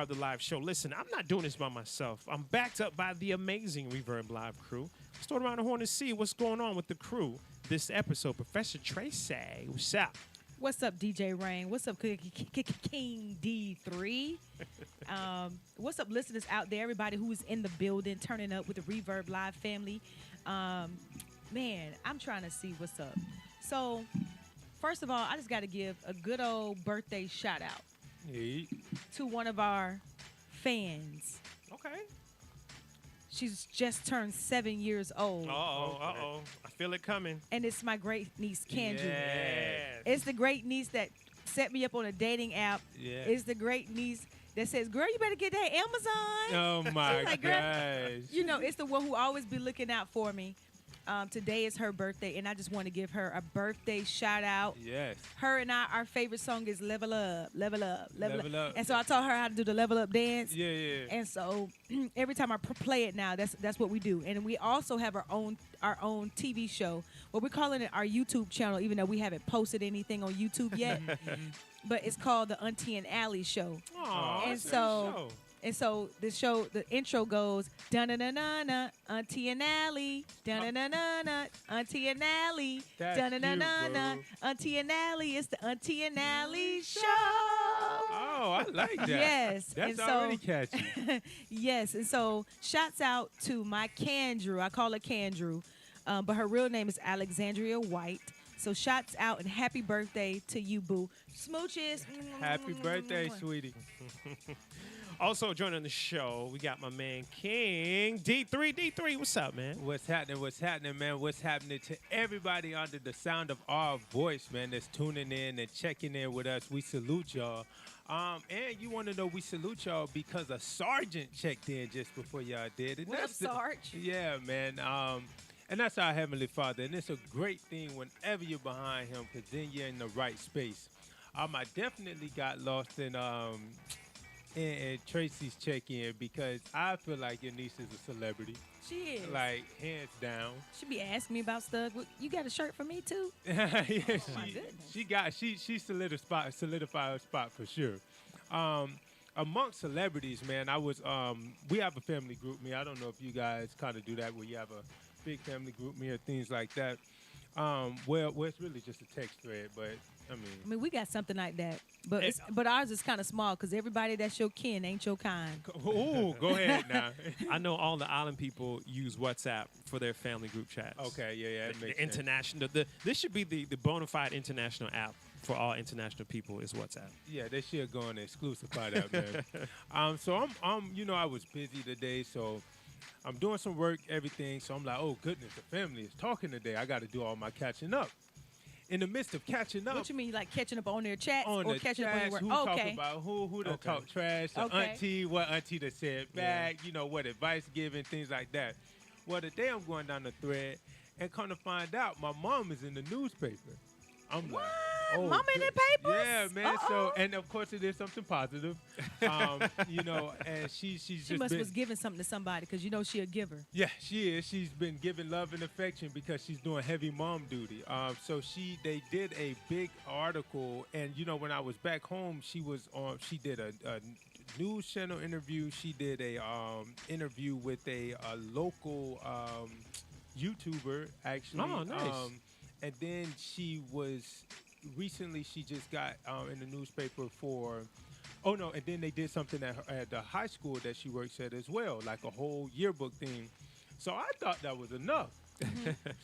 The live show. Listen, I'm not doing this by myself. I'm backed up by the amazing Reverb Live Crew. Start around the horn to see what's going on with the crew. This episode, Professor Tracy. What's up? What's up, DJ Rain? What's up, King D3? What's up, listeners out there? Everybody who is in the building, turning up with the Reverb Live family. Man, I'm trying to see what's up. So, first of all, I just got to give a good old birthday shout out. Hey. To one of our fans. Okay. She's just turned 7 years old. Uh-oh. I feel it coming. And it's my great niece, Kendra. Yes. It's the great niece that set me up on a dating app. Yeah. It's the great niece that says, girl, you better get that Amazon. Oh, my like, gosh. You know, it's the one who always be looking out for me. Today is her birthday, and I just want to give her a birthday shout out. Yes. Her and our favorite song is Level Up, Level Up, Level Up. And so I taught her how to do the Level Up dance. Yeah. And so every time I play it now, that's what we do. And we also have our own TV show. Well, we're calling it our YouTube channel, even though we haven't posted anything on YouTube yet. But it's called the Auntie and Allie Show. Aww, And so the show, the intro goes, dun-na-na-na-na, Auntie and Allie, dun-na-na-na-na, Auntie and Allie, dun-na-na-na-na, Auntie and Allie. It's the Auntie and Allie Show. Oh, I like that. Yes. That's already catchy. Yes. And so shouts out to my Candrew. I call her Candrew, but her real name is Alexandria White. So shouts out and happy birthday to you, boo. Smooches. Happy birthday, sweetie. Also joining the show, we got my man King D3. D3, what's up, man? What's happening, man? What's happening to everybody under the sound of our voice, man, that's tuning in and checking in with us. We salute y'all. And you want to know we salute y'all because a sergeant checked in just before y'all did it. What up, Sarge? Yeah, man. And that's our Heavenly Father. And it's a great thing whenever you're behind him because then you're in the right space. I definitely got lost in Tracy's check-in because I feel like your niece is a celebrity. She is. Like, hands down. She be asking me about stuff. You got a shirt for me, too? Yeah, oh, my goodness. She solidified her spot for sure. Amongst celebrities, man, we have a family group me. I don't know if you guys kind of do that where you have a big family group me or things like that. Well, it's really just a text thread, but I mean, we got something like that, but ours is kind of small because everybody that's your kin ain't your kind. Oh, go ahead now. I know all the island people use WhatsApp for their family group chats. Okay, yeah, it makes sense. International. This should be the bona fide international app for all international people is WhatsApp. Yeah, they should go on the exclusive part out, man. So I'm I was busy today, so I'm doing some work, everything. So I'm like, oh goodness, the family is talking today. I got to do all my catching up. In the midst of catching up. What you mean, like catching up on their chats on or the catching chats, up on who your work? talk about who done talk trash, the auntie, what auntie that said back, what advice given, things like that. Well, today I'm going down the thread and come to find out my mom is in the newspaper. I'm what? Like, oh, Mama in the papers? Yeah, man. Uh-oh. So, and of course it is something positive, and she's she just was giving something to somebody because she a giver. Yeah, she is. She's been giving love and affection because she's doing heavy mom duty. So they did a big article, and when I was back home, she did a news channel interview. She did a interview with a local YouTuber actually. Oh, nice. And then she just got in the newspaper and then they did something at the high school that she works at as well, like a whole yearbook thing. So I thought that was enough.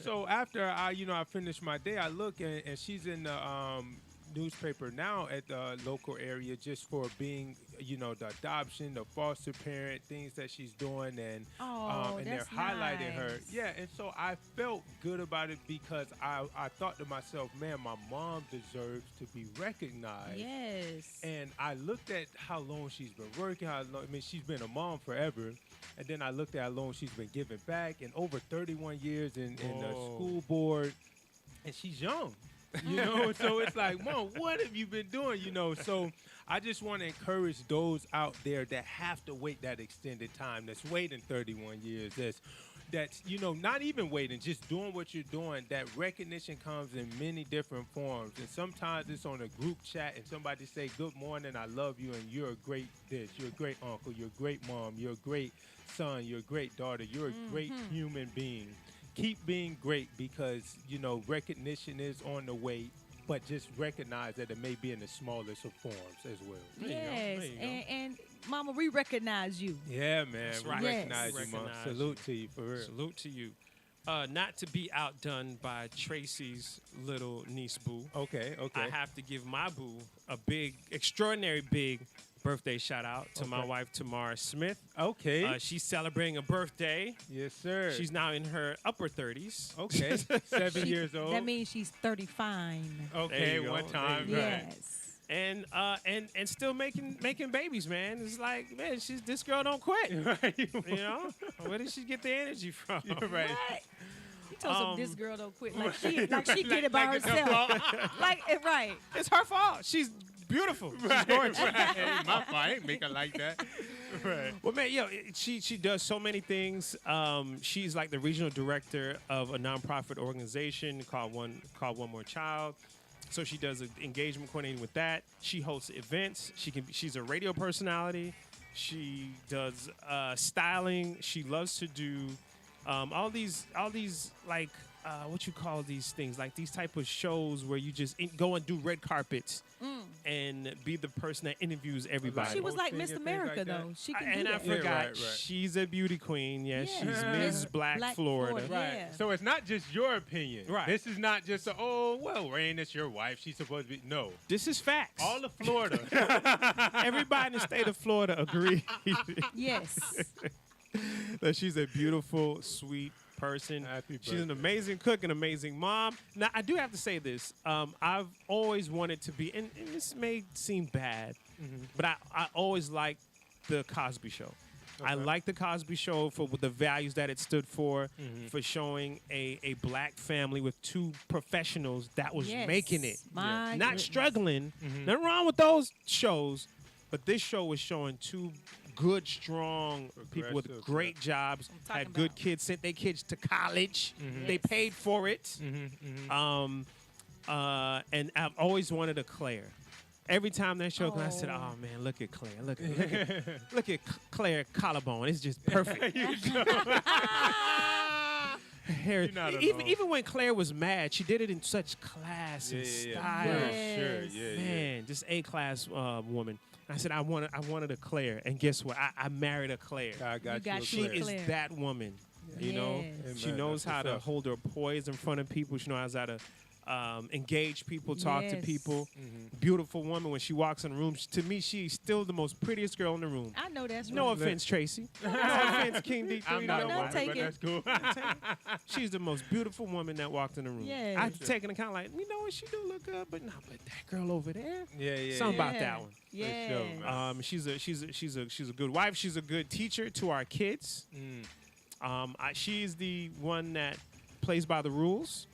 So after I finished my day, I look and she's in the newspaper now at the local area just for being, the adoption, the foster parent, things that she's doing, and they're highlighting her. Yeah, and so I felt good about it because I thought to myself, man, my mom deserves to be recognized. Yes. And I looked at how long she's been working, she's been a mom forever. And then I looked at how long she's been giving back, and over 31 years in the school board, and she's young. So it's like, Mom, what have you been doing? So I just want to encourage those out there that have to wait that extended time, that's waiting 31 years, that's that's, not even waiting, just doing what you're doing, that recognition comes in many different forms. And sometimes it's on a group chat and somebody say, good morning, I love you, and you're a great this, you're a great uncle, you're a great mom, you're a great son, you're a great daughter, you're a great human being. Keep being great because, recognition is on the way, but just recognize that it may be in the smallest of forms as well. Yes, and Mama, we recognize you. Yeah, man. That's We right. recognize Yes. you, Mom. Recognize Salute you. to you, for real. Salute to you. Not to be outdone by Tracy's little niece boo. Okay. I have to give my boo a big, extraordinary big birthday shout out to my wife, Tamara Smith. Okay. She's celebrating a birthday. Yes, sir. She's now in her upper 30s. okay. 7 years old. That means she's 35. Okay, There you go. one time. There you go. Right. Yes. And still making babies, man. It's like, man, this girl don't quit. Right. Where did she get the energy from? You're right. What? You told some this girl don't quit. Like she did it by like it's her herself. Right. It's her fault. She's beautiful. She's Right, gorgeous. right. Hey, my fault. I ain't make her like that. Right. Well, man, she does so many things. She's like the regional director of a nonprofit organization called One More Child. So she does engagement coordinating with that. She hosts events. She's a radio personality. She does styling. She loves to do all these like what you call these things, like these type of shows where you just go and do red carpets and be the person that interviews everybody. She was like Hosting Miss and America, things like that. though. She can And do I that. forgot, right. she's a beauty queen. Yes, Yeah. she's Yeah. Ms. Black Florida. Florida. Right. Yeah. So it's not just your opinion. Right. This is not just Rain, it's your wife. She's supposed to be. No. This is facts. All of Florida. Everybody in the state of Florida agrees Yes. that she's a beautiful, sweet person. Happy She's an birthday. amazing cook, an amazing mom. Now, I do have to say this. I've always wanted to be, and this may seem bad, but I always liked the Cosby Show. I Okay. like the Cosby Show for the values that it stood for showing a black family with two professionals that was Yes. making it. My Not goodness. struggling. Nothing wrong with those shows, but this show was showing two good, strong people with Progressive, great jobs, talking had good about. kids, sent their kids to college. They Yes. paid for it. And I've always wanted a Claire. Every time that show comes, I said, Oh. "Oh man, look at Claire! Look at Claire collarbone. It's just perfect." Hair. You're not Even alone. even when Claire was mad, she did it in such class and style. Yes. Sure. Yeah. Man, just A-class woman. I said I wanted a Claire, and guess what? I married a Claire. I got You got a She you, Claire. is Claire. that woman. You know, Yes. she Amen. knows That's how to what's up. hold her poise in front of people. She knows how to engage people, talk to Yes. people. Beautiful woman. When she walks in the room, to me, she's still the most prettiest girl in the room. I know that's No right. offense, Tracy. No offense, King D3. I'm not No, a no, woman, take but it. that's cool. She's the most beautiful woman that walked in the room. Yes. I had to take into account, like, you know what, she do look good, but that girl over there. Yeah. Something about that one. Yeah. sure, man. She's a good wife. She's a good teacher to our kids. She's the one that plays by the rules.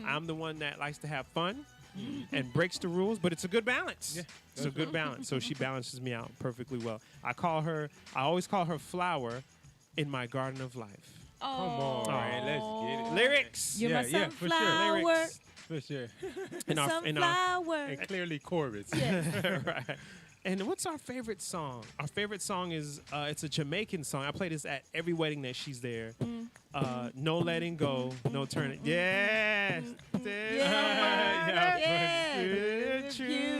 I'm the one that likes to have fun and breaks the rules, but it's a good balance. Yeah, It's a good balance. So she balances me out perfectly well. I always call her Flower in my garden of life. Come on, man. Let's get it. Lyrics. You're my Yeah, for sure. sunflower. Lyrics. For sure. In our Sunflower. And clearly chorus. right. And what's our favorite song? Our favorite song is it's a Jamaican song. I play this at every wedding that she's there. No letting go, no turning. Yes.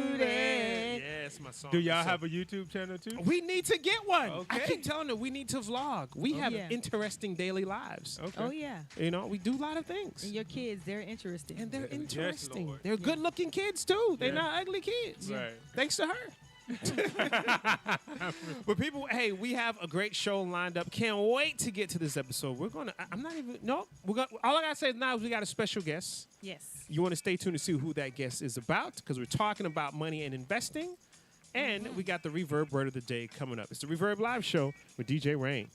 Yes, my song. Do y'all So- have a YouTube channel too? We need to get one. I Okay. keep telling her we need to vlog. We have yeah. interesting daily lives. Okay. Oh, yeah. You know, we do a lot of things. And your kids, they're interesting. And they're Yes, interesting. Lord. They're good-looking kids too. They're Yeah. not ugly kids. Right. Thanks to her. But people, hey, we have a great show lined up. Can't wait to get to this episode. I'm not even. No, all I gotta say now is we got a special guest. Yes. You want to stay tuned to see who that guest is about because we're talking about money and investing, and we got the Reverb Word of the Day coming up. It's the Reverb Live Show with DJ Rain.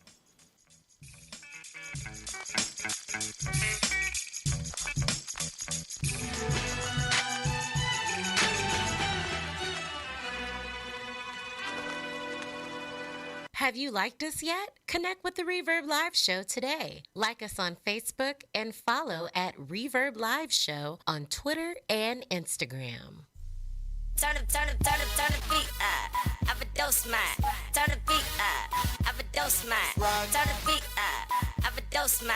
Have you liked us yet? Connect with the Reverb Live Show today. Like us on Facebook and follow at Reverb Live Show on Twitter and Instagram. Turn the beat up. Have a dose mine. Turn the beat up. Have a dose mine. Turn the beat up. Have a dose mine.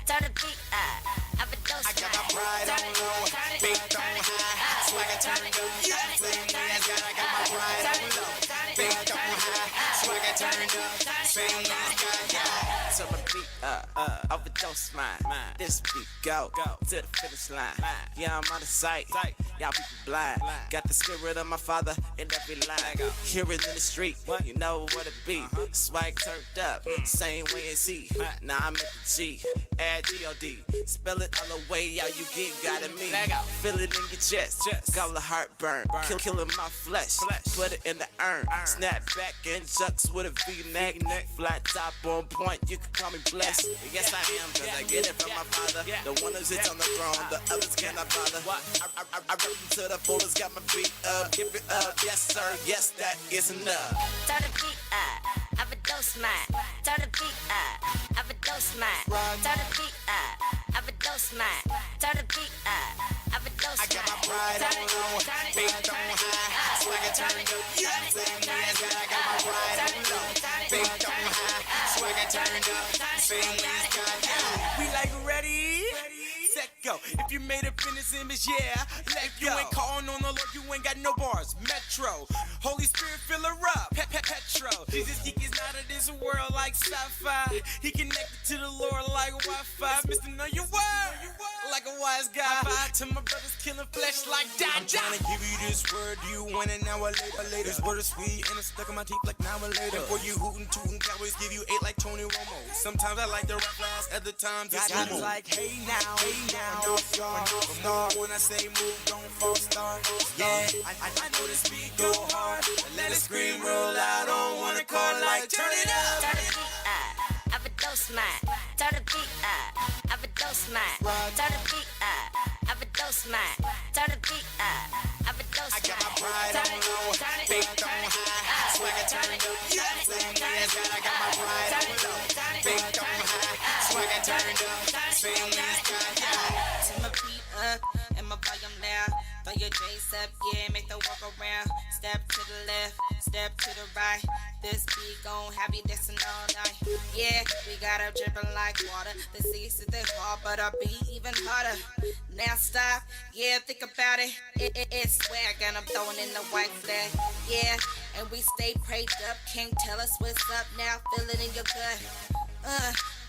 Turn the beat up. Have a dose mine. I got my pride on low, baked on high. Swagger turned up. Same way as God, I got my pride on low, baked on high. Swagger turned up. Same way as God, yeah. Turn the beat up. Overdose mine. This beat go to the finish line. Yeah, I'm out of sight. Y'all people blind. Got the spirit of my father in every line. Hear it in the street, you know what it be. Swag turned up, same way as he. Now I'm at the G, add G-O-D. Spell it all the way out you get, got it me. Feel it in your chest, call it heartburn. Killing my flesh, put it in the urn. Snap back and chucks with a V-neck. Flat top on point, you can call me blessed. Yes I am, cause I get it from my father. The one who sits on the throne, the others cannot bother. I rip them to the fullest, got my feet up. Give it up, yes sir, yes that is enough. Turn the beat up, have a dose mine. Turn the beat up, have a dose mine. Turn the beat up, have a dose mine. Turn the beat up, have a dose mine. I got my pride on low, baked on high. Swagger turned up, same way as God, I got my pride on low, baked on high. Swagger turned up, same way as God, yeah. We like ready? Set go. If you made up in this image, yeah, let go. You ain't calling on the Lord, you ain't got no bars. Metro, Holy Spirit, fill her up. Petro, Jesus, he is not of this world like sci-fi. He connected to the Lord like Wi-Fi. Mr. Know Your Word, like a wise guy. To my brothers killing flesh like die. I'm trying to give you this word, you want an hour later. This word is sweet and it's stuck in my teeth like an hour later. For you hootin' tootin' cowboys, give you 8 like Tony Romo. Sometimes I like the rap fast, other times it's homo. Like hey now, no star. When I say move, don't fall star. Yeah, I know this beat go hard. Let it scream real loud, don't wanna call like turn it up. Turn the beat up, have a dose mine. Turn the beat up, have a dose mine. Turn the beat up, have a dose mine. Turn the beat up, have a dose mine. I got my pride on low, baked on high. Swagger turned up, same way as God, I got my pride on low, baked on high. Swagger turned up, same way as God, yeah. Turn my beat up and my volume loud. Throw your J's up, yeah, make the walk around. Step to the left, step to the right. This beat gon' have you dancing all night. Yeah, we got her dripping like water. The seas is the hard, but our beat even harder. Now stop, yeah, think about it. It's swag and I'm throwing in the white flag. Yeah, and we stay prayed up. Can't tell us what's up now. Feel it in your gut.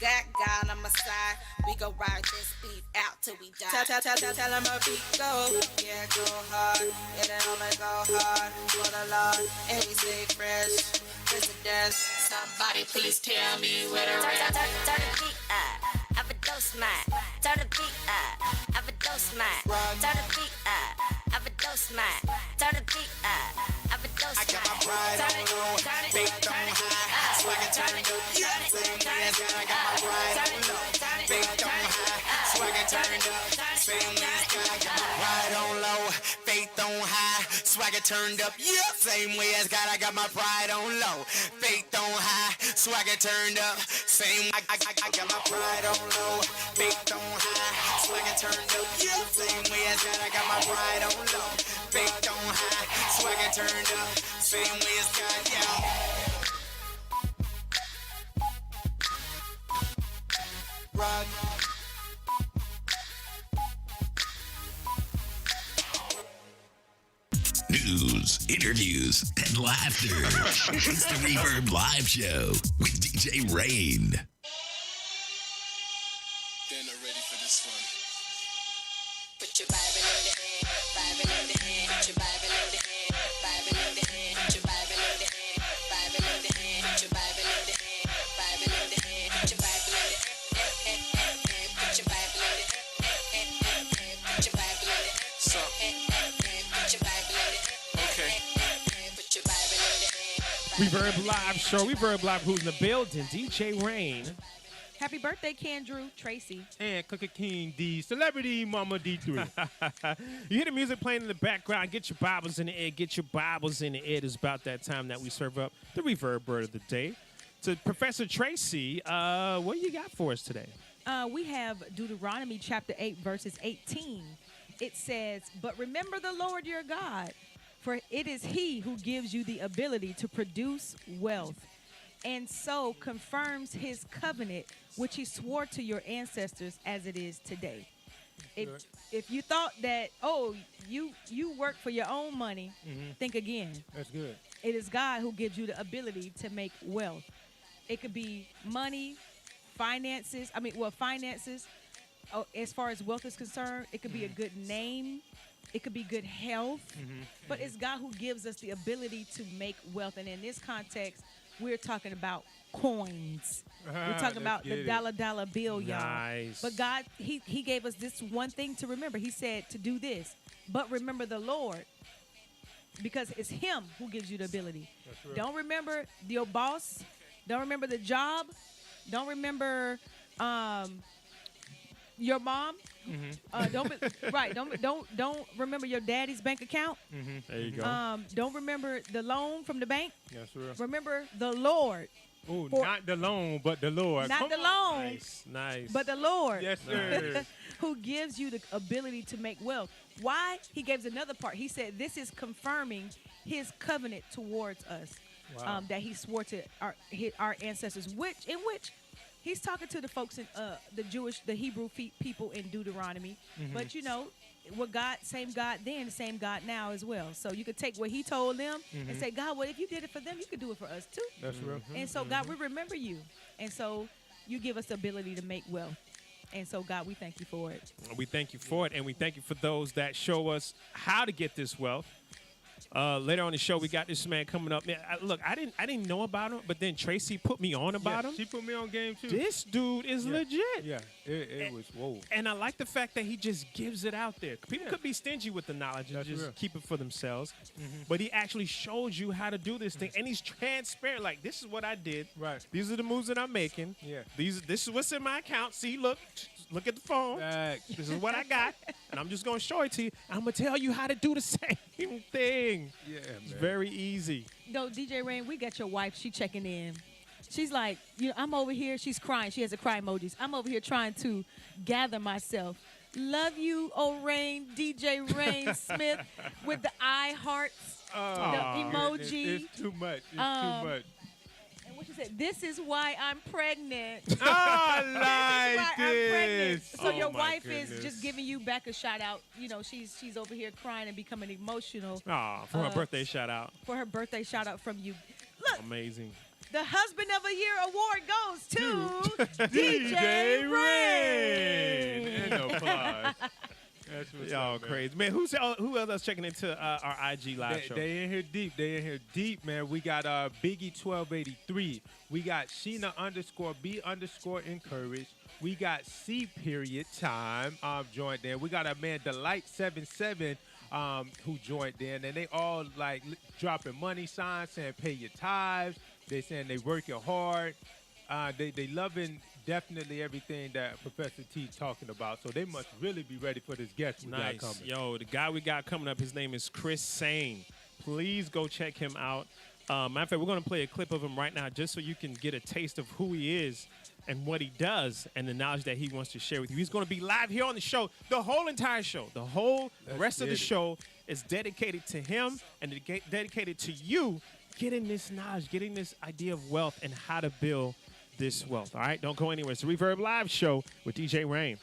Got God on my side. We gon' ride this beat out till we die. Tell him a beat go. Yeah, go hard. Yeah, they only go hard for the Lord. And we stay fresh. Fresh to death. Somebody please tell me where the rest. Turn the beat up. Have a dose mine. Turn the beat up. Have a dose mine. Turn the beat up. Have a dose mine. Turn the beat up. Have a dose mine. I got my pride on low, baked on high. Swagger turned up, same way as God, I got my pride on low, baked on high. Swagger turned up, same way as God, I got my pride on low, faith on high. Swagger turned up, same way as God, I got my pride on low, faith on high. Swagger turned up, same. I got my pride on low, faith on high. Swagger turned up, same way as God, I got my pride on low, faith on high. Swagger turned up, same way as God, yeah. Run. News, interviews, and laughter. It's the Reverb Live Show with DJ Rain. They're not ready for this one. Put your Bible in the hand, Bible in the hand, put your Bible in the hand, Bible in the hand, put your Bible in the hand, Bible in the hand, put your Bible in the hand, Bible in the hand, put your Bible in the hand, put your Bible in the hand, put your Bible in the hand. So, put your Bible in the hand. Okay. Put your Bible in the hand. Reverb Live Show. Reverb Live Who's in the building? DJ Rain. Happy birthday, Kendrew, Tracy. And Cookie King D, Celebrity Mama D3. You hear the music playing in the background. Get your Bibles in the air. Get your Bibles in the air. It's about that time that we serve up the Reverb Bird of the Day. So, Professor Tracy, what do you got for us today? We have Deuteronomy chapter 8, verses 18. It says, "But remember the Lord your God, for it is he who gives you the ability to produce wealth, and so confirms his covenant, which he swore to your ancestors as it is today." If you thought that, oh, you work for your own money, think again. That's good. It is God who gives you the ability to make wealth. It could be money, finances. Finances. Oh, as far as wealth is concerned, it could be a good name. It could be good health. But it's God who gives us the ability to make wealth. And in this context, we're talking about coins. We're talking about the dollar bill, y'all. Nice. But God, he gave us this one thing to remember. He said to do this. But remember the Lord, because it's him who gives you the ability. That's right. Don't remember your boss. Don't remember the job. Don't remember your mom. Don't remember your daddy's bank account. There you go. Don't remember the loan from the bank. That's real. Remember the Lord. Ooh, For- not the loan, but the Lord. Not Come the on. loan, Nice. but the Lord. Yes, sir. Who gives you the ability to make wealth. Why? He gives another part. He said, this is confirming his covenant towards us. Wow. That he swore to our ancestors, which he's talking to the folks in the Hebrew people in Deuteronomy. But what God, same God then, the same God now as well. So you could take what he told them and say, God, well, if you did it for them, you could do it for us too. That's real. And so, God, we remember you. And so you give us the ability to make wealth. And so, God, we thank you for it. We thank you for it, and we thank you for those that show us how to get this wealth. Later on in the show, we got this man coming up. Man, I didn't know about him, but then Tracy put me on about him. She put me on game too. This dude is legit. Yeah, it was whoa. And I like the fact that he just gives it out there. People could be stingy with the knowledge and That's just real. keep it for themselves. But he actually shows you how to do this thing. And he's transparent. Like, this is what I did. Right. These are the moves that I'm making. Yeah. This is what's in my account. See, look at the phone. Facts. This is what I got. And I'm just going to show it to you. I'm going to tell you how to do the same thing. Yeah, It's man. very easy. No, DJ Rain, we got your wife. She checking in. She's like, I'm over here. She's crying. She has the cry emojis. I'm over here trying to gather myself. Love you, oh Rain, DJ Rain Smith, with the eye hearts, the emoji. It's too much. It's too much. And what she said, this is why I'm pregnant. I This is like why I'm pregnant. this. So Oh, your my wife is goodness. just giving you back a shout out. She's over here crying and becoming emotional Aw, for her birthday shout out. for her birthday shout out from you. Look, Amazing. the Husband of the Year award goes to DJ DJ Rain. Rain. And applause. That's what's Y'all up, man. crazy. Man, who else is checking into our IG live show? They in here deep. They in here deep, man. We got Biggie 1283. We got Sheena _B_ encouraged. We got C period time joined there. We got our man Delight 77 who joined in, and they all like dropping money signs saying pay your tithes. They saying they working hard. They loving definitely everything that Professor T's talking about. So they must really be ready for this guest we got Nice. coming. Yo, the guy we got coming up, his name is Chris Sain. Please go check him out. Matter of fact, we're going to play a clip of him right now just so you can get a taste of who he is and what he does and the knowledge that he wants to share with you. He's going to be live here on the show, the whole entire show. The whole rest of the show is dedicated to him and dedicated to you getting this knowledge, getting this idea of wealth and how to build this wealth. All right, don't go anywhere. It's the Reverb Live Show with DJ Rain.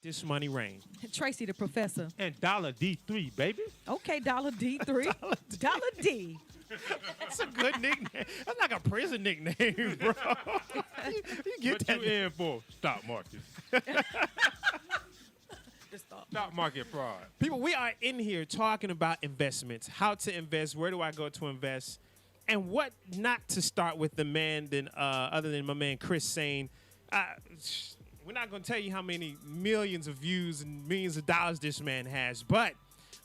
This money rain. Tracy the professor. And Dollar D3, baby. Okay, Dollar D3. Dollar D. That's a good nickname. That's like a prison nickname, bro. you get What that. you in for? Stock market. Stock market fraud. People, we are in here talking about investments, how to invest, where do I go to invest, and what not to start with the man other than my man Chris Sain. We're not going to tell you how many millions of views and millions of dollars this man has, but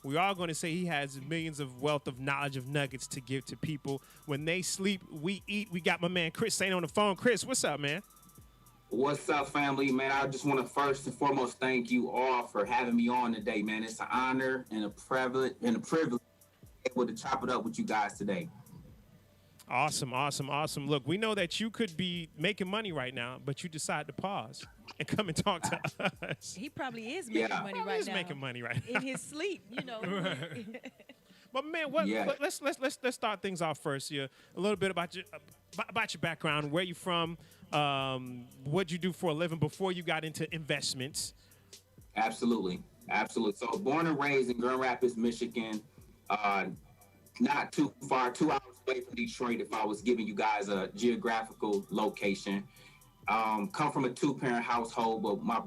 we are going to say he has millions of wealth of knowledge of nuggets to give to people. When they sleep, we eat. We got my man Chris Sain on the phone. Chris, what's up, man? What's up, family? Man, I just want to first and foremost thank you all for having me on today, man. It's an honor and a privilege able to chop it up with you guys today. Awesome. Look, we know that you could be making money right now, but you decide to pause and come and talk to us. He probably is making money right now. He's making money right now. In his sleep, you know. But man, let's start things off first. Yeah, a little bit about your background, where you from, what you do for a living before you got into investments. Absolutely. So born and raised in Grand Rapids, Michigan, not too far, 2 hours away from Detroit if I was giving you guys a geographical location. Come from a two-parent household, but my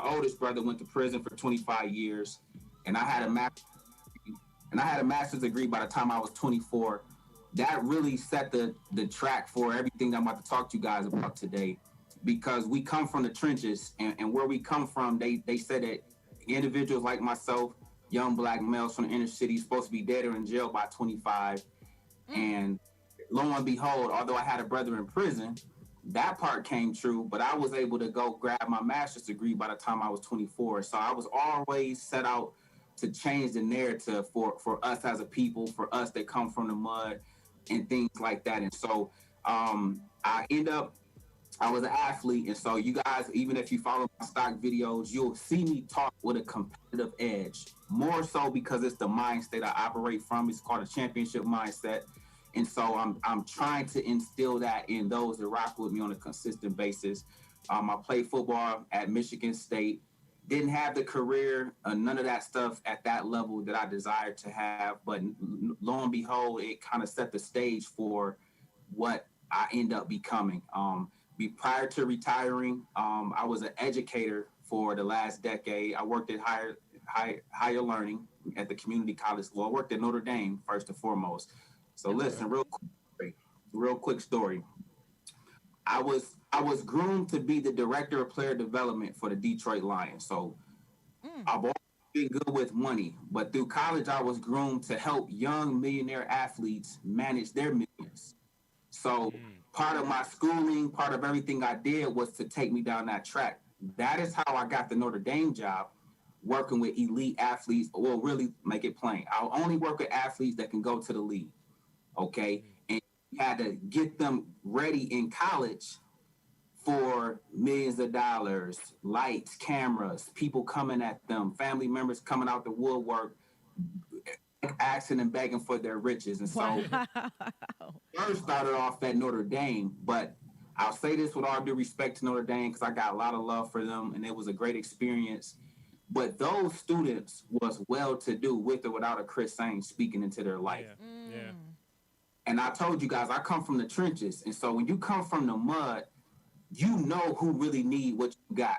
oldest brother went to prison for 25 years, and I had a master's degree by the time I was 24. That really set the track for everything that I'm about to talk to you guys about today, because we come from the trenches, and where we come from, they said that individuals like myself, young black males from the inner city, supposed to be dead or in jail by 25. And lo and behold, although I had a brother in prison, that part came true, but I was able to go grab my master's degree by the time I was 24. So I was always set out to change the narrative for us as a people, for us that come from the mud and things like that. And so I was an athlete. And so you guys, even if you follow my stock videos, you'll see me talk with a competitive edge, more so because it's the mind state I operate from. It's called a championship mindset. And so I'm trying to instill that in those that rock with me on a consistent basis. I played football at Michigan State. Didn't have the career, none of that stuff at that level that I desired to have. But lo and behold, it kind of set the stage for what I end up becoming. Prior to retiring, I was an educator for the last decade. I worked at higher learning at the community college. Well, I worked at Notre Dame first and foremost. So listen, real quick story. I was groomed to be the director of player development for the Detroit Lions. So I've always been good with money, but through college, I was groomed to help young millionaire athletes manage their millions. So part of my schooling, part of everything I did was to take me down that track. That is how I got the Notre Dame job, working with elite athletes. Well, really make it plain. I'll only work with athletes that can go to the league. Okay. And you had to get them ready in college for millions of dollars, lights, cameras, people coming at them, family members coming out the woodwork, asking and begging for their riches. And so first started off at Notre Dame, but I'll say this with all due respect to Notre Dame, because I got a lot of love for them and it was a great experience. But those students was well-to-do with or without a Chris Sain speaking into their life. Yeah. And I told you guys, I come from the trenches. And so when you come from the mud, you know who really need what you got.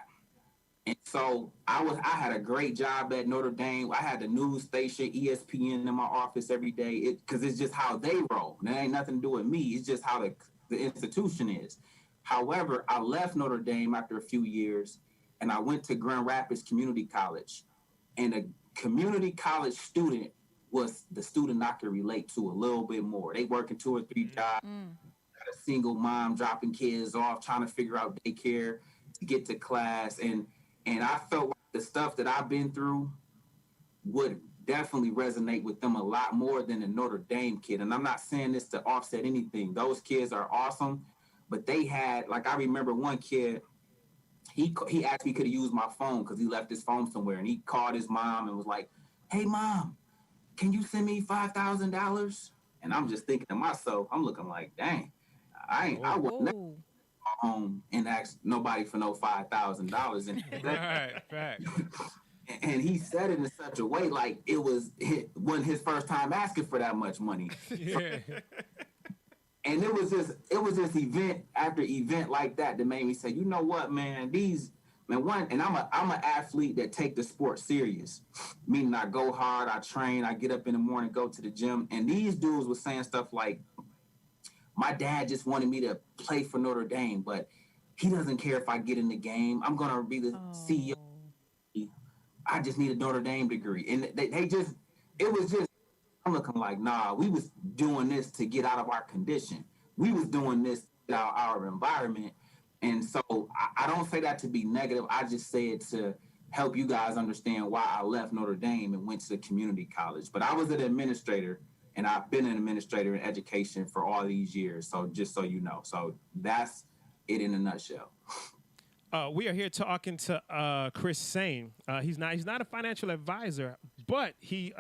And so I had a great job at Notre Dame. I had the news station, ESPN, in my office every day, because it's just how they roll. That ain't nothing to do with me. It's just how the institution is. However, I left Notre Dame after a few years, and I went to Grand Rapids Community College. And a community college student was the student I could relate to a little bit more. They working 2 or 3 jobs. Got a single mom dropping kids off, trying to figure out daycare to get to class. And I felt like the stuff that I've been through would definitely resonate with them a lot more than a Notre Dame kid. And I'm not saying this to offset anything. Those kids are awesome, but they had, like, I remember one kid, he asked me could he use my phone because he left his phone somewhere, and he called his mom and was like, "Hey, Mom, can you send me $5,000? And I'm just thinking to myself, I'm looking like, dang, I work home and ask nobody for no $5,000. And Right, fact. and he said it in such a way like wasn't his first time asking for that much money. Yeah. And it was just event after event like that made me say, you know what, man, and I'm an athlete that take the sport serious. Meaning I go hard, I train, I get up in the morning, go to the gym. And these dudes were saying stuff like, my dad just wanted me to play for Notre Dame, but he doesn't care if I get in the game. I'm gonna be the CEO. I just need a Notre Dame degree. And it was just, I'm looking like, nah, we was doing this to get out of our condition. We was doing this to get out our environment. And so I don't say that to be negative. I just say it to help you guys understand why I left Notre Dame and went to the community college. But I was an administrator, and I've been an administrator in education for all these years. So just so you know. So that's it in a nutshell. We are here talking to Chris Sain. He's not a financial advisor, but he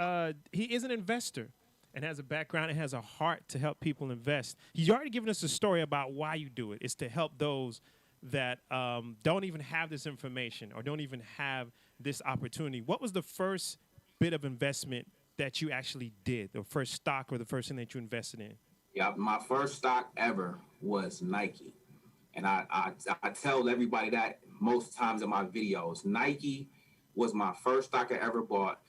is an investor and has a background and has a heart to help people invest. He's already given us a story about why you do it. It's to help those that don't even have this information or don't even have this opportunity. What was the first bit of investment that you actually did, the first stock or the first thing that you invested in? Yeah, my first stock ever was Nike. And I tell everybody that most times in my videos. Nike was my first stock I ever bought.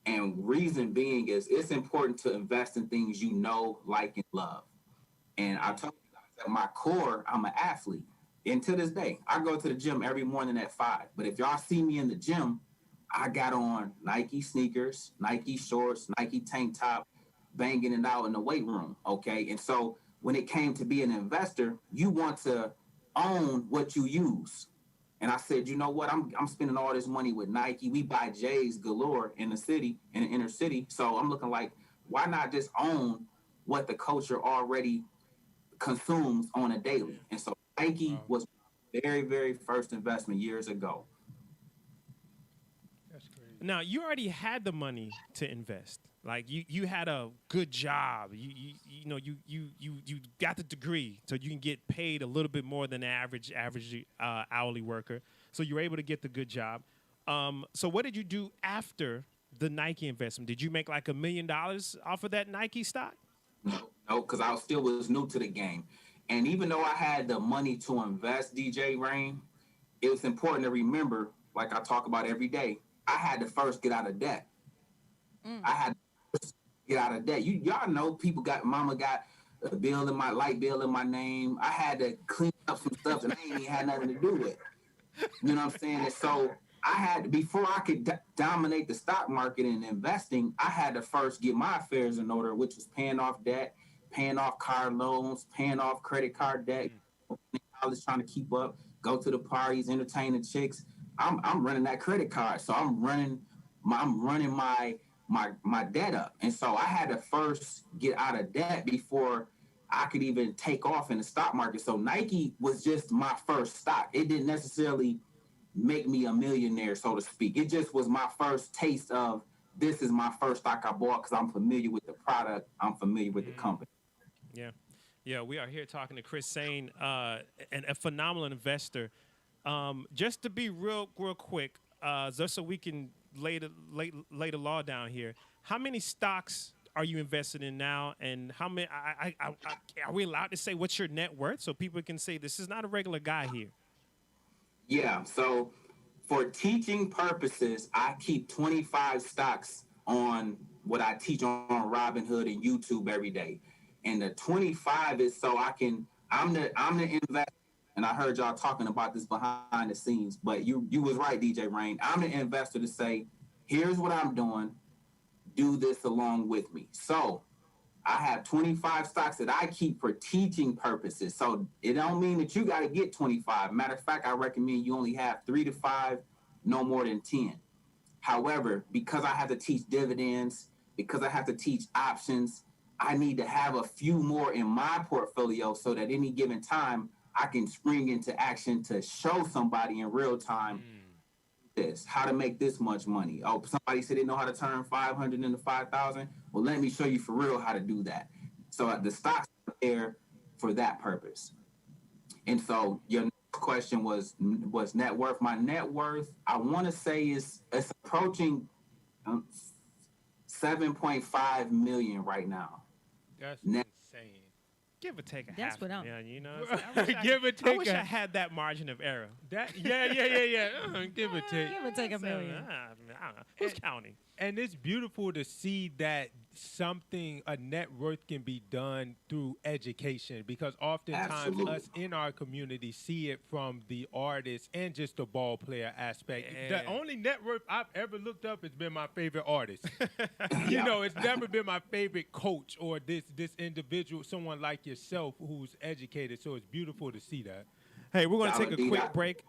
And reason being is it's important to invest in things you know, like, and love. And I told you guys at my core, I'm an athlete. And to this day, I go to the gym every morning at 5. But if y'all see me in the gym, I got on Nike sneakers, Nike shorts, Nike tank top, banging it out in the weight room, okay? And so when it came to be an investor, you want to own what you use. And I said, you know what? I'm spending all this money with Nike. We buy J's galore in the city, in the inner city. So I'm looking like, why not just own what the culture already consumes on a daily? And so Nike was my very, very first investment years ago. That's crazy. Now, you already had the money to invest. Like you had a good job. You got the degree, so you can get paid a little bit more than the average hourly worker. So you were able to get the good job. So what did you do after the Nike investment? Did you make like $1 million off of that Nike stock? No, because I still was new to the game. And even though I had the money to invest, DJ Rain, it was important to remember, like I talk about every day, I had to first get out of debt. I had to get out of debt. Y'all know mama got a bill in my light bill in my name. I had to clean up some stuff that I ain't even had nothing to do with. You know what I'm saying? And so I had, before I could dominate the stock market and investing, I had to first get my affairs in order, which was paying off debt, paying off car loans, paying off credit card debt. I was trying to keep up, go to the parties, entertain the chicks. I'm running that credit card, so I'm running my debt up. And so I had to first get out of debt before I could even take off in the stock market. So Nike was just my first stock. It didn't necessarily make me a millionaire, so to speak. It just was my first taste of, this is my first stock I bought because I'm familiar with the product. I'm familiar with the company. Yeah, we are here talking to Chris Sain, and a phenomenal investor. Just to be real quick, just so we can lay the law down here, how many stocks are you invested in now, and how many? Are we allowed to say what's your net worth so people can say this is not a regular guy here? Yeah, so for teaching purposes, I keep 25 stocks on what I teach on Robinhood and YouTube every day. And the 25 is so I'm the investor. And I heard y'all talking about this behind the scenes, but you was right, DJ Rain. I'm the investor to say, here's what I'm doing. Do this along with me. So I have 25 stocks that I keep for teaching purposes. So it don't mean that you got to get 25. Matter of fact, I recommend you only have 3 to 5, no more than 10. However, because I have to teach dividends, because I have to teach options, I need to have a few more in my portfolio so that any given time I can spring into action to show somebody in real time how to make this much money. Oh, somebody said they know how to turn 500 into 5,000. Well, let me show you for real how to do that. So the stocks are there for that purpose. And so your next question was net worth. My net worth, I want to say it's approaching 7.5 million right now. That's Net- insane. Give or take a That's half what a I'm- million, you know? Give or I take wish a- I had that margin of error. Yeah. Give or take. Give or take a So, million. I don't know. Who's counting? And it's beautiful to see that a net worth can be done through education, because oftentimes Absolutely. us in our community see it from the artist and just the ball player aspect. Yeah. The only net worth I've ever looked up has been my favorite artist. You know, it's never been my favorite coach or this individual, someone like yourself who's educated. So it's beautiful to see that. Hey, we're going to Dollar take a D quick dot. break.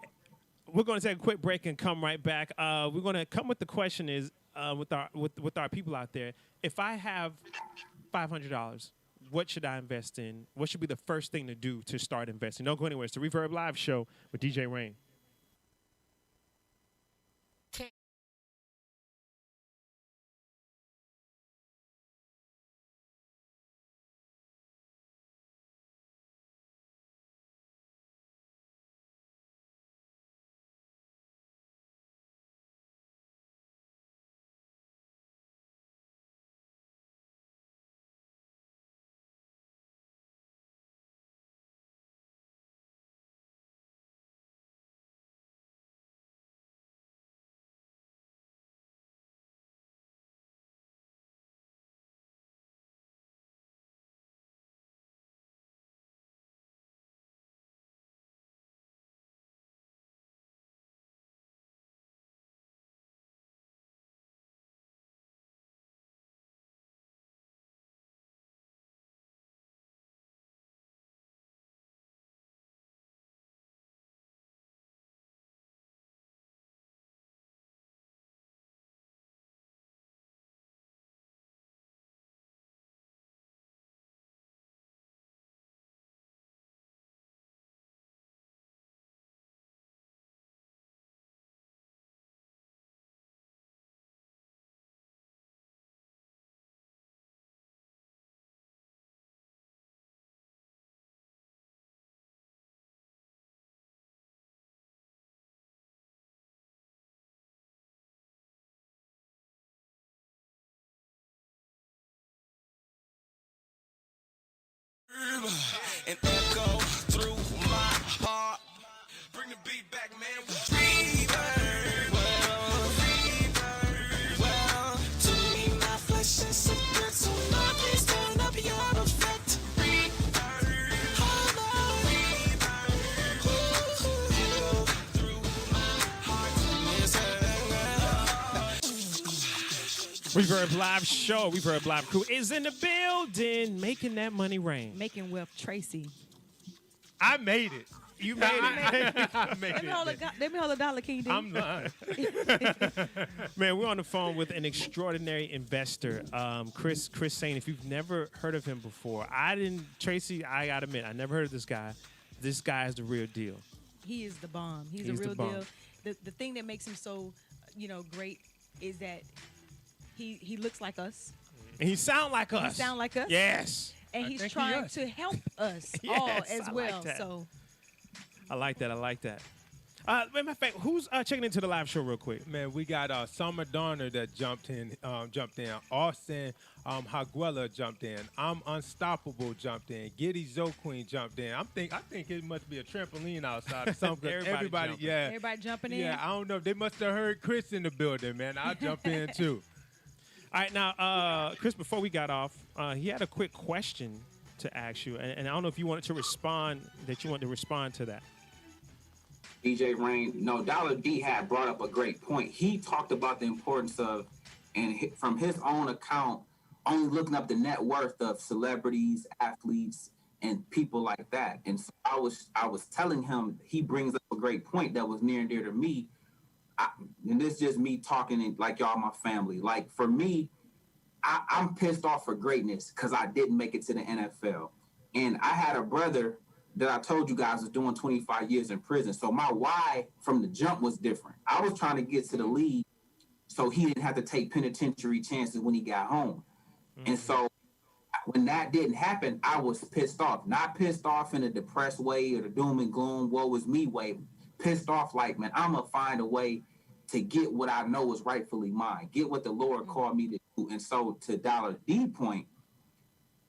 We're going to take a quick break and come right back. We're going to come with the question is with our people out there. If I have $500, what should I invest in? What should be the first thing to do to start investing? Don't go anywhere. It's the Reverb Live Show with DJ Rain. And echo through my heart. Bring the beat back, man. Reverb. Well, to me, my flesh is so good, so now please turn up your effect. Reverb. Echo through my heart. Reverb Live Show. Reverb Live Crew is in the building, making that money rain. Making wealth, Tracy. I made it. You made it. I made Let me hold a dollar, King D. I'm lying. Man, we're on the phone with an extraordinary investor, Chris Sain. If you've never heard of him before, Tracy, I gotta admit, I never heard of this guy. This guy is the real deal. He is the bomb. He's He's a the real bomb. deal. The thing that makes him so, great is that he looks like us. And he sound like us. He sound like us. Yes. And I he's think he trying does. to help us Yes, all I as like well. that. So I like that. Matter of fact, who's checking into the live show real quick? Man, we got Summer Donner that jumped in. Austin Haguela jumped in. I'm Unstoppable jumped in. Giddy Zoqueen jumped in. I think it must be a trampoline outside or something. Everybody jumping. Yeah. everybody jumping in. Yeah, I don't know. They must have heard Chris in the building, man. I'll jump in too. All right, now, Chris, before we got off, he had a quick question to ask you, and I don't know if you wanted to respond to that. DJ Rain, no, Dollar D had brought up a great point. He talked about the importance of, from his own account, only looking up the net worth of celebrities, athletes, and people like that. And so I was telling him, he brings up a great point that was near and dear to me. And this is just me talking like y'all my family. Like for me, I'm pissed off for greatness because I didn't make it to the NFL. And I had a brother that I told you guys was doing 25 years in prison. So my why from the jump was different. I was trying to get to the league so he didn't have to take penitentiary chances when he got home. Mm-hmm. And so when that didn't happen, I was pissed off. Not pissed off in a depressed way or the doom and gloom, woe is me way. Pissed off like, man, I'm going to find a way to get what I know is rightfully mine. Get what the Lord called me to do. And so to Dollar D point,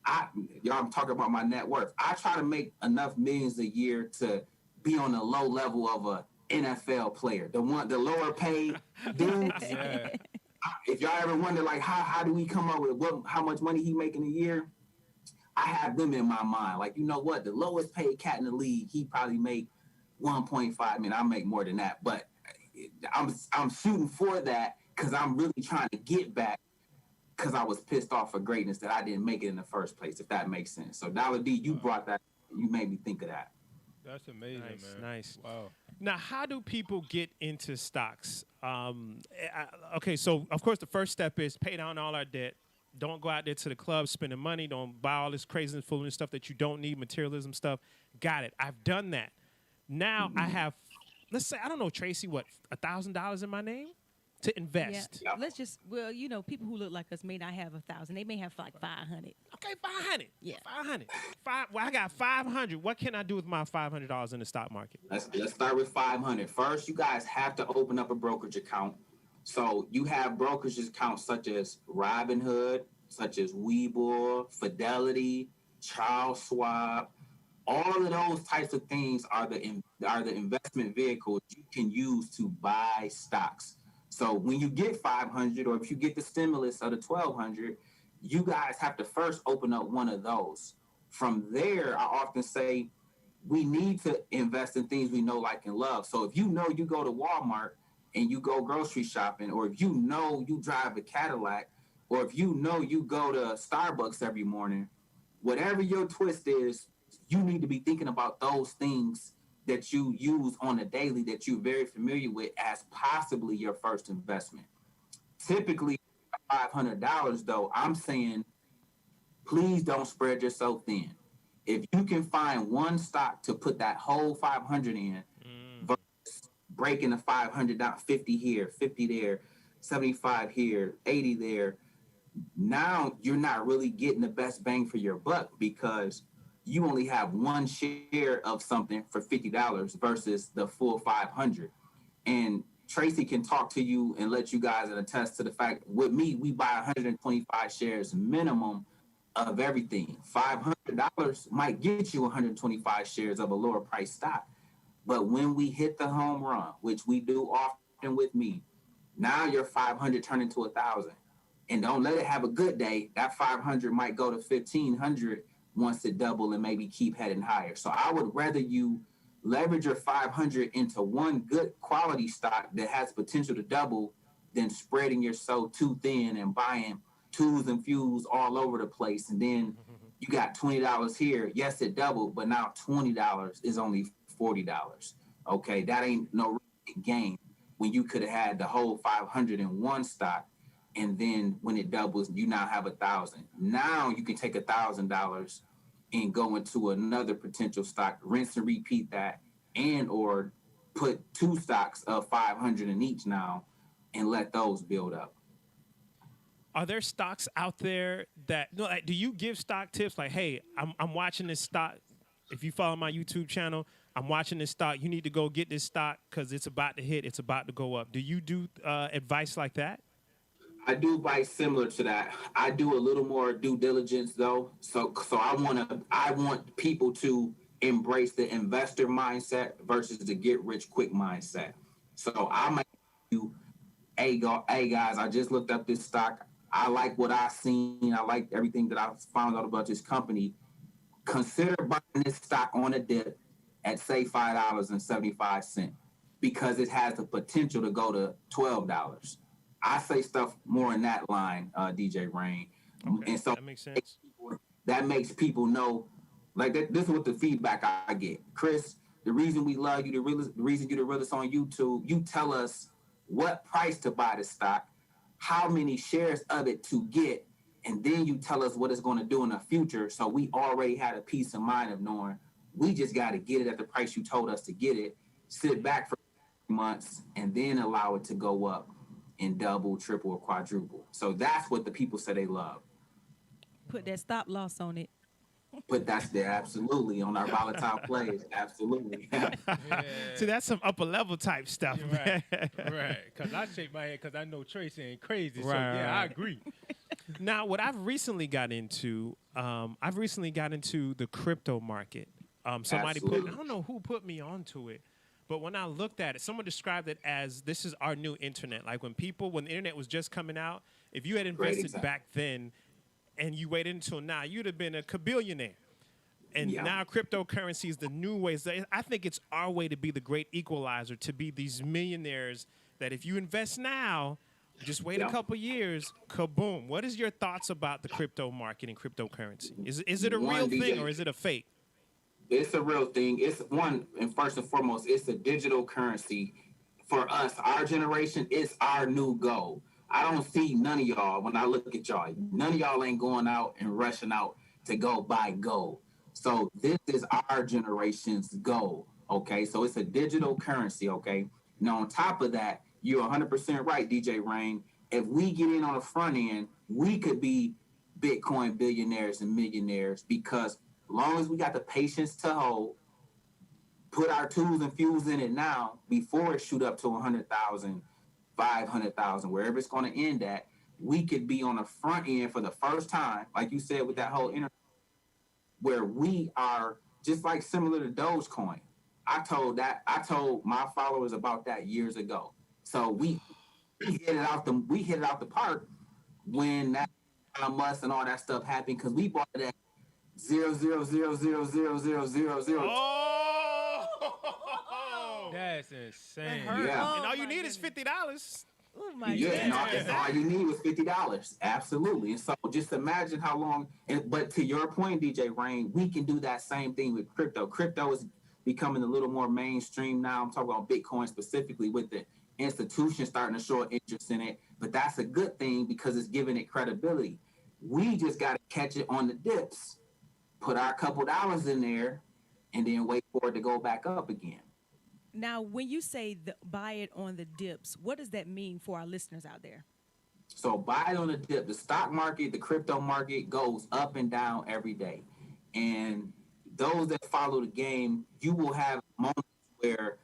I'm talking about my net worth. I try to make enough millions a year to be on the low level of a NFL player. The lower paid dudes. Yeah. If y'all ever wonder, like, how do we come up with how much money he making a year? I have them in my mind. Like, you know what? The lowest paid cat in the league, he probably make 1.5 million. I make more than that. But I'm shooting for that because I'm really trying to get back because I was pissed off for greatness that I didn't make it in the first place, if that makes sense. So, Dollar D, you brought that. You made me think of that. That's amazing, man. Nice. Wow. Now, how do people get into stocks? Okay, so of course the first step is pay down all our debt. Don't go out there to the club spending money. Don't buy all this crazy and foolish stuff that you don't need, materialism stuff. Got it. I've done that. Now I have, let's say, I don't know, Tracy, what, $1,000 in my name to invest? Yeah. Let's just, well, you know, people who look like us may not have 1,000. They may have like 500. Okay, 500. Yeah. 500. Well, I got 500. What can I do with my $500 in the stock market? Let's start with 500. First, you guys have to open up a brokerage account. So you have brokerage accounts such as Robinhood, such as Webull, Fidelity, Charles Schwab. All of those types of things are the investment vehicles you can use to buy stocks. So when you get 500, or if you get the stimulus of the 1,200, you guys have to first open up one of those. From there, I often say we need to invest in things we know, like, and love. So if you know you go to Walmart and you go grocery shopping, or if you know you drive a Cadillac, or if you know you go to Starbucks every morning, whatever your twist is, you need to be thinking about those things that you use on a daily that you're very familiar with as possibly your first investment. Typically, $500 though, I'm saying, please don't spread yourself thin. If you can find one stock to put that whole 500 in, versus breaking the 500 down, 50 here, 50 there, 75 here, 80 there, now you're not really getting the best bang for your buck because you only have one share of something for $50 versus the full 500. And Tracy can talk to you and let you guys attest to the fact, with me, we buy 125 shares minimum of everything. $500 might get you 125 shares of a lower price stock. But when we hit the home run, which we do often with me, now your 500 turn into 1,000. And don't let it have a good day. That 500 might go to 1,500 once it double and maybe keep heading higher. So I would rather you leverage your 500 into one good quality stock that has potential to double than spreading yourself too thin and buying twos and fews all over the place. And then you got $20 here. Yes, it doubled, but now $20 is only $40. Okay, that ain't no gain when you could have had the whole 500 in one stock. And then when it doubles, you now have 1,000. Now you can take $1,000 and go into another potential stock, rinse and repeat that, and or put two stocks of 500 in each now and let those build up. Are there stocks out there that, no, like, do you give stock tips? Like, hey, I'm watching this stock. If you follow my YouTube channel, I'm watching this stock. You need to go get this stock because it's about to hit. It's about to go up. Do you do advice like that? I do advice similar to that. I do a little more due diligence though. So I want people to embrace the investor mindset versus the get rich quick mindset. So I might do, hey guys, I just looked up this stock. I like what I've seen. I like everything that I found out about this company. Consider buying this stock on a dip at say $5.75 because it has the potential to go to $12. I say stuff more in that line, DJ Rain. Okay, and so that makes sense. That makes people know, like, that. This is what the feedback I get. Chris, the reason we love you, the reason you're the realest on YouTube, you tell us what price to buy the stock, how many shares of it to get, and then you tell us what it's going to do in the future. So we already had a peace of mind of knowing we just got to get it at the price you told us to get it, sit back for months, and then allow it to go up and double, triple, or quadruple. So that's what the people say they love. Put that stop loss on it. But that's there absolutely on our volatile plays. Absolutely. See, that's some upper level type stuff. You're right, right. Because I shake my head because I know Tracy ain't crazy. So Right, yeah, I right. agree. Now, what I've recently got into, the crypto market. Somebody Absolutely. I don't know who put me onto it, but when I looked at it, someone described it as this is our new internet. Like when the internet was just coming out, if you had Great invested example. back then and you waited until now, you'd have been a kabillionaire. And Yeah. now cryptocurrency is the new way. So I think it's our way to be the great equalizer, to be these millionaires that if you invest now, just wait a Yeah. couple years, kaboom. What is your thoughts about the crypto market and cryptocurrency? Is it a One, real thing DJ. or is it a fake? It's a real thing. It's one, and first and foremost, it's a digital currency. For us, our generation, it's our new goal. I don't see none of y'all when I look at y'all. None of y'all ain't going out and rushing out to go buy gold. So this is our generation's goal. Okay, so it's a digital currency. Okay, now on top of that, you're 100% right, DJ Rain. If we get in on the front end, we could be Bitcoin billionaires and millionaires because long as we got the patience to hold, put our tools and fuels in it now before it shoot up to 100,000, 500,000, wherever it's going to end at, we could be on the front end for the first time, like you said with that whole internet, where we are just like similar to Dogecoin. I told my followers about that years ago. So we hit it out the park when that Musk and all that stuff happened because we bought it at 0.0000000. Oh! That's insane. That hurt. Yeah. And all you my need is $50. Oh my Yeah, and goodness. all you need was $50. Absolutely. And so just imagine how long, but to your point, DJ Rain, we can do that same thing with crypto. Crypto is becoming a little more mainstream now. I'm talking about Bitcoin specifically with the institutions starting to show interest in it. But that's a good thing because it's giving it credibility. We just got to catch it on the dips, put our couple dollars in there, and then wait for it to go back up again. Now, when you say buy it on the dips, what does that mean for our listeners out there? So buy it on the dip. The stock market, the crypto market goes up and down every day. And those that follow the game, you will have moments where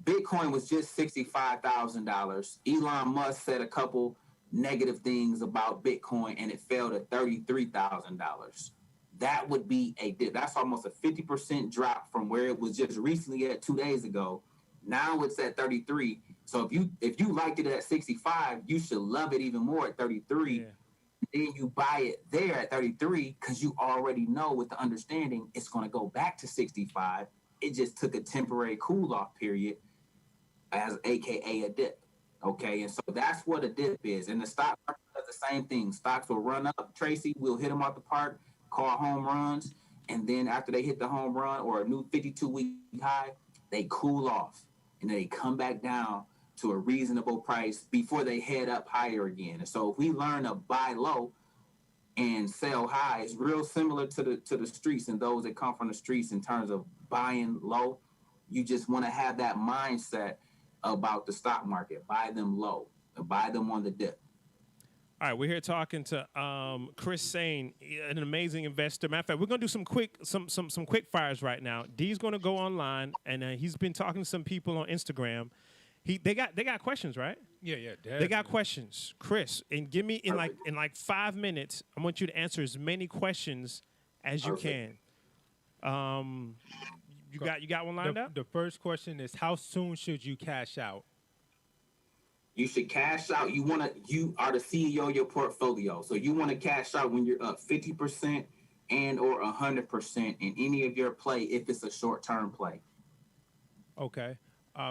Bitcoin was just $65,000. Elon Musk said a couple negative things about Bitcoin and it fell to $33,000. That would be a dip. That's almost a 50% drop from where it was just recently at 2 days ago. Now it's at 33. So if you liked it at 65, you should love it even more at 33. Yeah. Then you buy it there at 33 because you already know with the understanding it's going to go back to 65. It just took a temporary cool off period as AKA a dip. Okay, and so that's what a dip is. And the stock market does the same thing. Stocks will run up. Tracy, we'll hit them out the park, call home runs, and then after they hit the home run or a new 52-week high, they cool off and they come back down to a reasonable price before they head up higher again. And so if we learn to buy low and sell high, it's real similar to the streets and those that come from the streets in terms of buying low. You just want to have that mindset about the stock market. Buy them low, buy them on the dip. All right, we're here talking to Chris Sain, an amazing investor. Matter of fact, we're gonna do some quick fires right now. D's gonna go online, and he's been talking to some people on Instagram. They got questions, right? Yeah, definitely. They got questions, Chris. And give me in like 5 minutes. I want you to answer as many questions as you can. You got one lined up? The first question is, how soon should you cash out? You should cash out. You are the CEO of your portfolio. So you want to cash out when you're up 50% and or 100% in any of your play if it's a short-term play. Okay.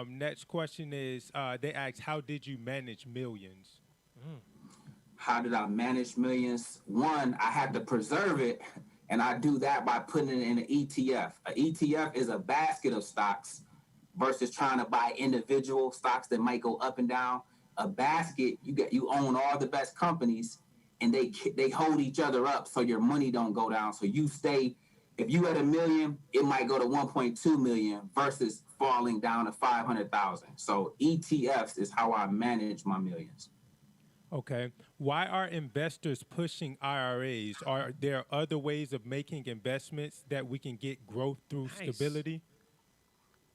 Next question is, they asked, how did you manage millions? How did I manage millions? One, I had to preserve it, and I do that by putting it in an ETF. An ETF is a basket of stocks versus trying to buy individual stocks that might go up and down. A basket, you own all the best companies, and they hold each other up so your money don't go down. So you stay. If you had $1 million, it might go to 1.2 million versus falling down to 500,000. So ETFs is how I manage my millions. Okay. Why are investors pushing IRAs? Are there other ways of making investments that we can get growth through stability?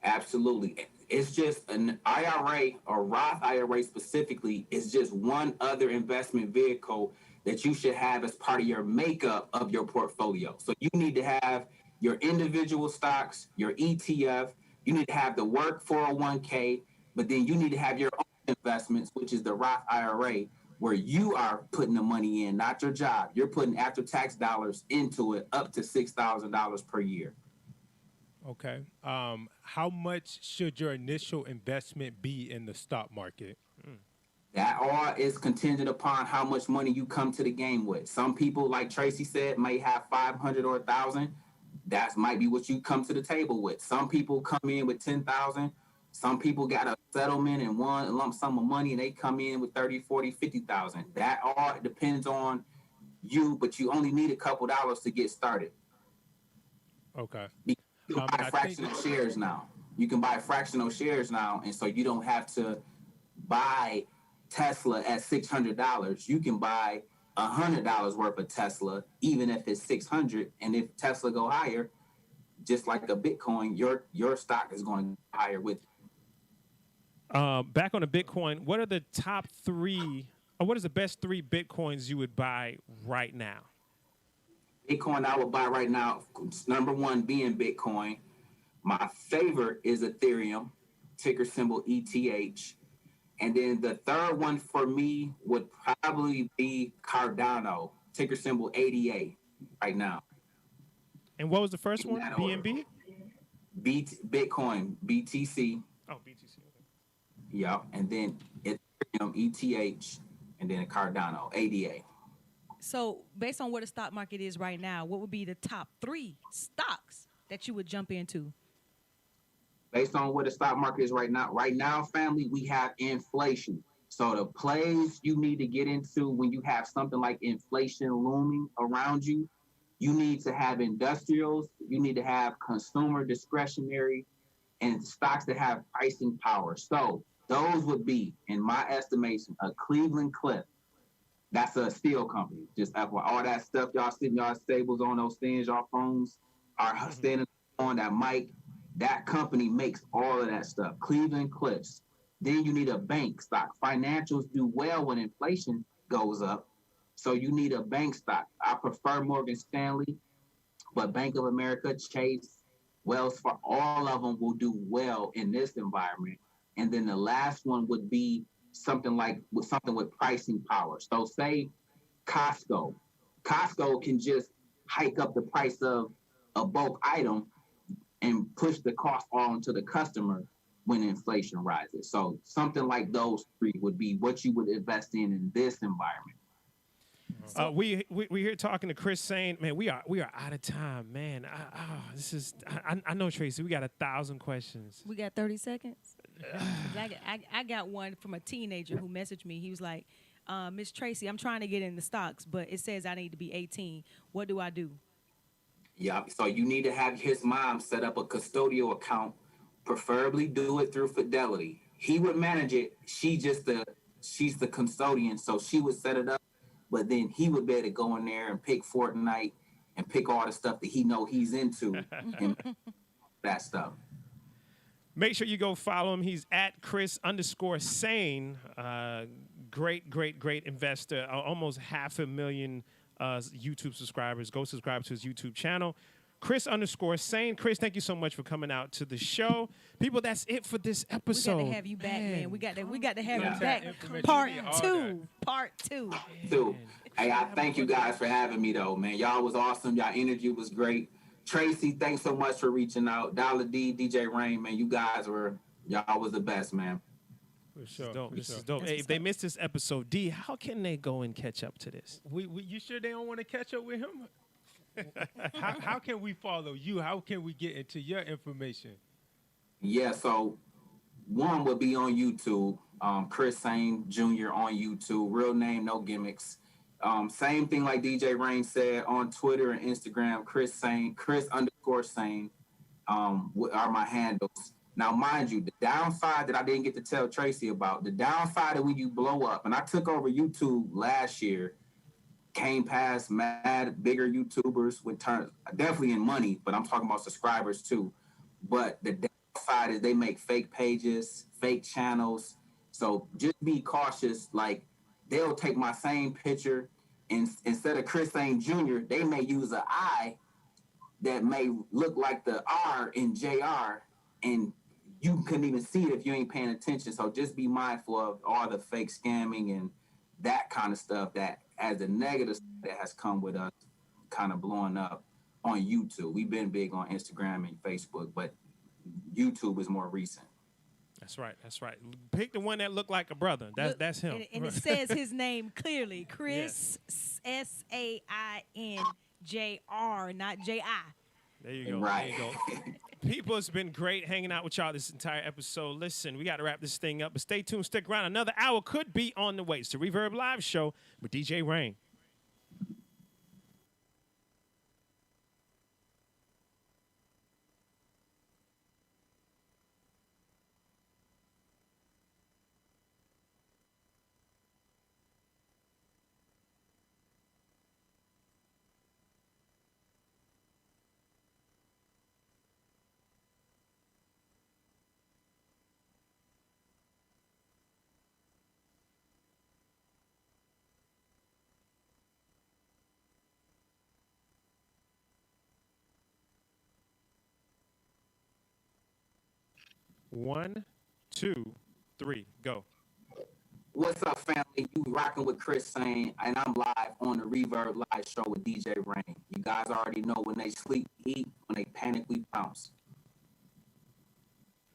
Absolutely. It's just an IRA or Roth IRA specifically is just one other investment vehicle that you should have as part of your makeup of your portfolio. So you need to have your individual stocks, your ETF, you need to have the work 401k, but then you need to have your own investments, which is the Roth IRA, where you are putting the money in, not your job. You're putting after tax dollars into it up to $6,000 per year. Okay. How much should your initial investment be in the stock market? That all is contingent upon how much money you come to the game with. Some people, like Tracy said, may have 500 or 1,000. That might be what you come to the table with. Some people come in with 10,000. Some people got a settlement and one lump sum of money and they come in with 30, 40, 50,000. That all depends on you, but you only need a couple dollars to get started. Okay. You can buy fractional shares now. You can buy fractional shares now, and so you don't have to buy Tesla at $600. You can buy $100 worth of Tesla, even if it's 600. And if Tesla go higher, just like a Bitcoin, your stock is going higher with it. Back on the Bitcoin, what are the top three, or what is the best 3 Bitcoins you would buy right now? Bitcoin I would buy right now, number one being Bitcoin. My favorite is Ethereum, ticker symbol ETH. And then the third one for me would probably be Cardano, ticker symbol ADA right now. And what was the first one? BNB? Bitcoin, BTC. Oh, BTC. Okay. Yeah, and then Ethereum, ETH, and then Cardano, ADA. So based on where the stock market is right now, what would be the top 3 stocks that you would jump into? Based on where the stock market is right now, family, we have inflation. So the plays you need to get into when you have something like inflation looming around you, you need to have industrials, you need to have consumer discretionary, and stocks that have pricing power. So those would be, in my estimation, a Cleveland Cliff. That's a steel company. Just FYI, all that stuff y'all sitting y'all stables on those things, y'all phones are standing on that mic. That company makes all of that stuff. Cleveland Cliffs. Then you need a bank stock. Financials do well when inflation goes up. So you need a bank stock. I prefer Morgan Stanley, but Bank of America, Chase, Wells Fargo, all of them will do well in this environment. And then the last one would be something with pricing power. So say Costco. Costco can just hike up the price of a bulk item and push the cost on to the customer when inflation rises. So something like those 3 would be what you would invest in this environment. We here talking to Chris Sain. Man, we are out of time, man. I know, Tracy. We got 1,000 questions. We got 30 seconds. I got one from a teenager who messaged me. He was like, Miss Tracy, I'm trying to get in the stocks, but it says I need to be 18. What do I do? Yeah, so you need to have his mom set up a custodial account, preferably do it through Fidelity. He would manage it. She's the custodian, so she would set it up, but then he would be able to go in there and pick Fortnite and pick all the stuff that he know he's into and that stuff. Make sure you go follow him. He's at Chris_Sain. Great investor. Almost 500,000 YouTube subscribers. Go subscribe to his YouTube channel. Chris_Sain. Chris, thank you so much for coming out to the show. People, that's it for this episode. We got to have you back, man. We got to have you back. Part two. Hey, I thank you guys for having me, though, man. Y'all was awesome. Y'all interview was great. Tracy, thanks so much for reaching out. Dollar D, DJ Rain, man, y'all was the best, man. For sure. This is dope. Hey, if they missed this episode, D, how can they go and catch up to this? You sure they don't want to catch up with him? How can we follow you? How can we get into your information? Yeah, so one would be on YouTube, Chris Sain Jr. on YouTube, real name, no gimmicks. Same thing like DJ Rain said on Twitter and Instagram, Chris_Sain are my handles. Now, mind you, the downside that I didn't get to tell Tracy about, the downside of when you blow up, and I took over YouTube last year, came past mad bigger YouTubers with turns, definitely in money, but I'm talking about subscribers too. But the downside is they make fake pages, fake channels. So just be cautious. Like, they'll take my same picture, and instead of Chris Sain Jr., they may use an I that may look like the R in JR, and you couldn't even see it if you ain't paying attention. So just be mindful of all the fake scamming and that kind of stuff that as a negative that has come with us kind of blowing up on YouTube. We've been big on Instagram and Facebook, but YouTube is more recent. That's right. That's right. Pick the one that looked like a brother. That's him. And it says his name clearly. Chris, Sainjr, not J.I. There you go. Right. There you go. People, it's been great hanging out with y'all this entire episode. Listen, we got to wrap this thing up, but stay tuned. Stick around. Another hour could be on the way. It's the Reverb Live Show with DJ Rain. One, two, three, go. What's up, family? You rocking with Chris Sain, and I'm live on the Reverb Live Show with DJ Rain. You guys already know when they sleep, eat, when they panic, we pounce.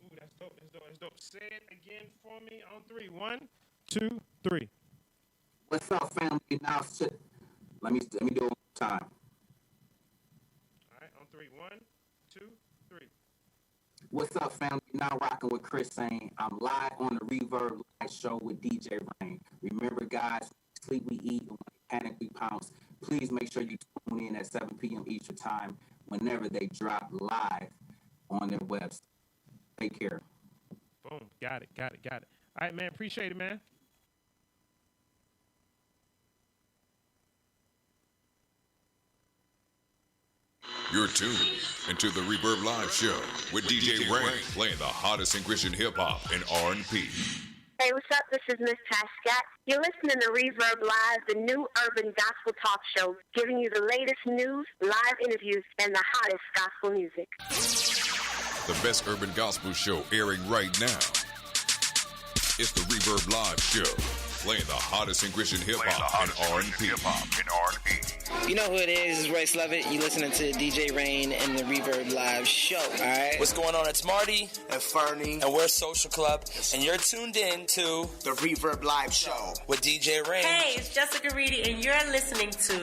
Ooh, that's dope. That's dope. That's dope. Say it again for me on three. One, two, three. What's up, family? Now, let me do it one more time. All right, on three. One, two, three. What's up, family? Now rocking with Chris Sain. I'm live on the Reverb Live Show with DJ Rain. Remember, guys, sleep we eat, and when we panic we pounce. Please make sure you tune in at 7 p.m. Eastern Time whenever they drop live on their website. Take care. Boom. Got it. All right, man. Appreciate it, man. You're tuned into the Reverb Live Show with DJ Rain, playing the hottest in Christian hip-hop and R&B. Hey, what's up? This is Miss Pascat. You're listening to Reverb Live, the new urban gospel talk show, giving you the latest news, live interviews, and the hottest gospel music. The best urban gospel show airing right now. It's the Reverb Live Show, playing the hottest in Christian hip-hop and R&B. You know who it is? It's Royce Lovett. You listening to DJ Rain and the Reverb Live Show. All right. What's going on? It's Marty and Fernie, and we're Social Club, and you're tuned in to the Reverb Live Show with DJ Rain. Hey, it's Jessica Reedy, and you're listening to